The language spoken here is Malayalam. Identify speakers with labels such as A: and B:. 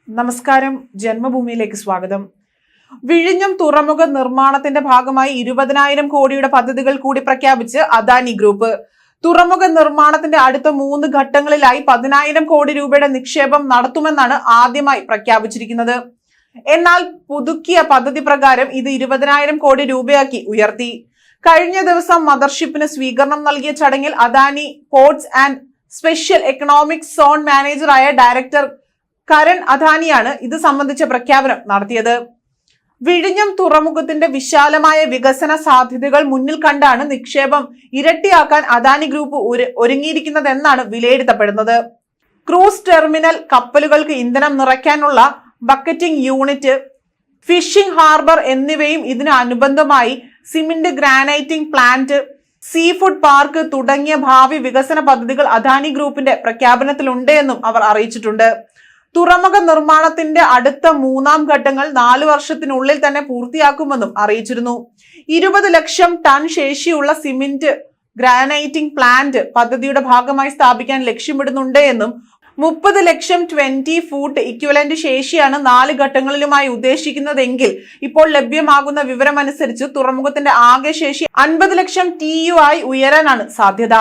A: നമസ്കാരം, ജന്മഭൂമിയിലേക്ക് സ്വാഗതം. വിഴിഞ്ഞം തുറമുഖ നിർമ്മാണത്തിന്റെ ഭാഗമായി 20,000 കോടിയുടെ പദ്ധതികൾ കൂടി പ്രഖ്യാപിച്ച് അദാനി ഗ്രൂപ്പ്. തുറമുഖ നിർമ്മാണത്തിന്റെ അടുത്ത 3 ഘട്ടങ്ങളിലായി 10,000 കോടി രൂപയുടെ നിക്ഷേപം നടത്തുമെന്നാണ് ആദ്യമായി പ്രഖ്യാപിച്ചിരിക്കുന്നത്. എന്നാൽ പുതുക്കിയ പദ്ധതി പ്രകാരം ഇത് 20,000 കോടി രൂപയാക്കി ഉയർത്തി. കഴിഞ്ഞ ദിവസം മദർഷിപ്പിന് സ്വീകരണം നൽകിയ ചടങ്ങിൽ Adani ports and special economic zone മാനേജറായ ഡയറക്ടർ കരൺ അദാനിയാണ് ഇത് സംബന്ധിച്ച പ്രഖ്യാപനം നടത്തിയത്. വിഴിഞ്ഞം തുറമുഖത്തിന്റെ വിശാലമായ വികസന സാധ്യതകൾ മുന്നിൽ കണ്ടാണ് നിക്ഷേപം ഇരട്ടിയാക്കാൻ അദാനി ഗ്രൂപ്പ് ഒരുങ്ങിയിരിക്കുന്നതെന്നാണ് വിലയിരുത്തപ്പെടുന്നത്. ക്രൂസ് ടെർമിനൽ, കപ്പലുകൾക്ക് ഇന്ധനം നിറയ്ക്കാനുള്ള ബക്കറ്റിംഗ് യൂണിറ്റ്, ഫിഷിംഗ് ഹാർബർ എന്നിവയും ഇതിന് അനുബന്ധമായി cement grinding plant, sea food park തുടങ്ങിയ ഭാവി വികസന പദ്ധതികൾ അദാനി ഗ്രൂപ്പിന്റെ പ്രഖ്യാപനത്തിലുണ്ട് എന്നും അവർ അറിയിച്ചിട്ടുണ്ട്. തുറമുഖ നിർമ്മാണത്തിന്റെ അടുത്ത 3-ാം ഘട്ടങ്ങൾ 4 വർഷത്തിനുള്ളിൽ തന്നെ പൂർത്തിയാക്കുമെന്നും അറിയിച്ചിരുന്നു. 20 ലക്ഷം ടൺ ശേഷിയുള്ള സിമന്റ് ഗ്രാനൈറ്റിംഗ് പ്ലാന്റ് പദ്ധതിയുടെ ഭാഗമായി സ്ഥാപിക്കാൻ ലക്ഷ്യമിടുന്നുണ്ട് എന്നും 30 ലക്ഷം 20 ഫൂട്ട് ഇക്വലന്റ് ശേഷിയാണ് 4 ഘട്ടങ്ങളിലുമായി ഉദ്ദേശിക്കുന്നതെങ്കിൽ ഇപ്പോൾ ലഭ്യമാകുന്ന വിവരമനുസരിച്ച് തുറമുഖത്തിന്റെ ആകെ ശേഷി 50 ലക്ഷം TU ആയി ഉയരാനാണ് സാധ്യത.